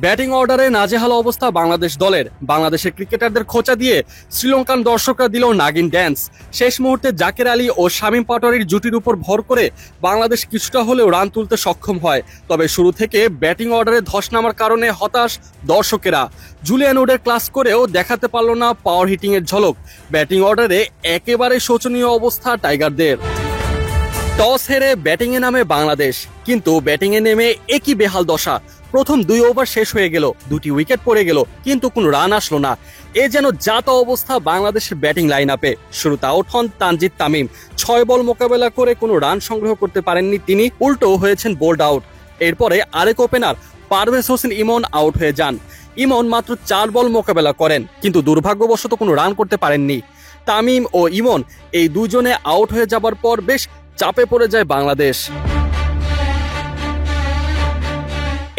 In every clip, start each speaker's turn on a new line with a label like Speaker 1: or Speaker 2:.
Speaker 1: Batting অর্ডারে নাজেহাল অবস্থা বাংলাদেশ দলের। বাংলাদেশের ক্রিকেটারদের খোঁচা দিয়ে শ্রীলঙ্কান দর্শকরা দিল নাগিন ড্যান্স। শেষ মুহূর্তে জাকের আলী ও শামীম পাটোয়ারির জুটির উপর ভর করে বাংলাদেশ কিছুটা হলেও রান তুলতে সক্ষম হয়। তবে শুরু থেকে ব্যাটিং অর্ডারে ধস নামার কারণে হতাশ দর্শকেরা। জুলিয়ান উডের ক্লাস করেও দেখাতে পারল না পাওয়ার হিটিং এর ঝলক। ব্যাটিং অর্ডারে একেবারে শোচনীয় অবস্থা টাইগারদের। টস হেরে ব্যাটিংয়ে নামে বাংলাদেশ, কিন্তু ব্যাটিংয়ে নেমে একই বেহাল দশা। প্রথম 2 ওভার শেষ হয়ে গেল, 2টি উইকেট পড়ে গেল, কিন্তু কোনো রান আসলো না। এ যেন জাতা অবস্থা বাংলাদেশের ব্যাটিং লাইন আপে। শুরুতে আউট হন তানজিদ তামিম। 6 বল মোকাবেলা করে কোনো রান সংগ্রহ করতে পারেননি তিনি, উল্টো হয়েছেন বোল্ড আউট। এরপরে আরেক ওপেনার পারভেজ হোসেন ইমন আউট হয়ে যান। ইমন মাত্র 4 বল মোকাবেলা করেন, কিন্তু দুর্ভাগ্যবশত কোনো রান করতে পারেননি। তামিম ও ইমন এই দুজনে আউট হয়ে যাবার পর বেশ চাপে পড়ে যায় বাংলাদেশ।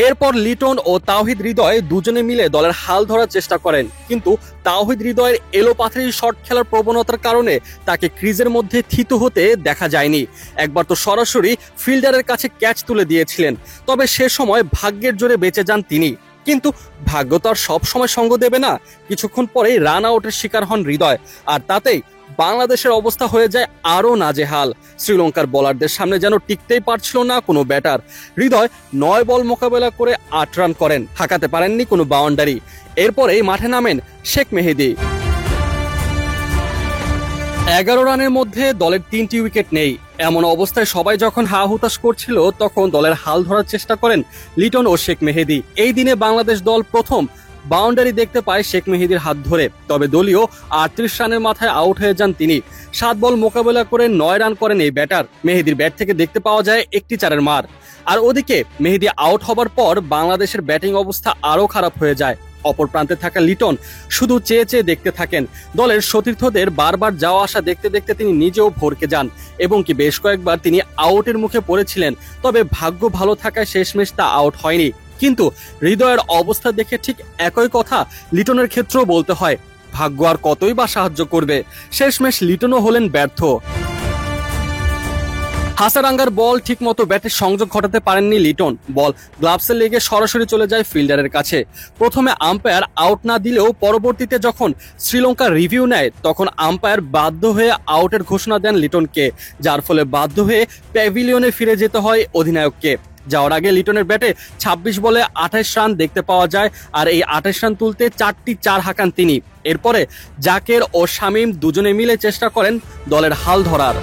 Speaker 1: এরপর লিটন ও তাওহিদ হৃদয় দুজনে মিলে দলের হাল ধরার চেষ্টা করেন, কিন্তু তাওহিদ হৃদয়ের এলোপাথারি শট খেলার প্রবণতার কারণে তাকে ক্রিজের মধ্যে থিত হতে দেখা যায়নি। একবার তো সরাসরি ফিল্ডারের কাছে ক্যাচ তুলে দিয়েছিলেন, তবে সে সময় ভাগ্যের জোরে বেঁচে যান তিনি। কিন্তু ভাগ্য তো আর সবসময় সঙ্গ দেবে না। কিছুক্ষণ পরেই রান আউটের শিকার হন হৃদয়, আর তাতেই বাংলাদেশের অবস্থা হয়ে যায় আরো নাজেহাল। শ্রীলঙ্কার বোলারদের সামনে যেন টিকতেই পারছিল না কোনো ব্যাটার। হৃদয় 9 বল মোকাবেলা করে 8 রান করেন, হাঁকাতে পারেননি কোনো বাউন্ডারি। এরপরেই মাঠে নামেন শেখ মেহেদী। 11 রানের মধ্যে দলের 3টি উইকেট নেই। এমন অবস্থায় সবাই যখন হা হুতাশ করছিল, তখন দলের হাল ধরার চেষ্টা করেন লিটন ও শেখ মেহেদী। এই দিনে বাংলাদেশ দল প্রথম বাউন্ডারি দেখতে পায় শেখ মেহেদীর হাত ধরে, তবে দলীয় 38 রানের মাথায় আউট হয়ে যান তিনি। 7 বল মোকাবেলা করে 9 রান করেন এই ব্যাটার। মেহেদীর ব্যাট থেকে দেখতে পাওয়া যায় একটি 4-এর মার। আর ওদিকে মেহেদী আউট হবার পর বাংলাদেশের ব্যাটিং অবস্থা আরো খারাপ হয়ে যায়। অপর প্রান্তে থাকা লিটন শুধু চেয়ে চেয়ে দেখতে থাকেন। দলের সতীর্থদের বারবার যাওয়া আসা দেখতে দেখতে তিনি নিজেও ভরকে যান, এবং কি বেশ কয়েকবার তিনি আউটের মুখে পড়েছিলেন। তবে ভাগ্য ভালো থাকায় শেষমেশ তা আউট হয়নি। কিন্তু হৃদয়ের অবস্থা দেখে ঠিক একই কথা লিটনের ক্ষেত্রেও বলতে হয়। ভাগ্য আর কতই বা সাহায্য করবে, শেষমেশ লিটনও হলেন ব্যর্থ। হাসারাঙ্গার বল ঠিক মতো ব্যাটে সংযোগ ঘটাতে পারেননি লিটন। বল গ্লাভসে লেগে সরাসরি চলে যায় ফিল্ডারের কাছে। প্রথমে আম্পায়ার আউট না দিলেও পরবর্তীতে যখন শ্রীলঙ্কা রিভিউ নেয়, তখন আম্পায়ার বাধ্য হয়ে আউটের ঘোষণা দেন লিটনকে, যার ফলে বাধ্য হয়ে প্যাভিলিয়নে ফিরে যেতে হয় অধিনায়ককে। যাওয়ার আগে লিটনের ব্যাটে 26 বলে 28 রান দেখতে পাওয়া যায়, আর এই 28 রান তুলতে 4টি 4 হাঁকান তিনি। এরপরে জাকের ও শামীম দুজনে মিলে চেষ্টা করেন দলের হাল ধরার।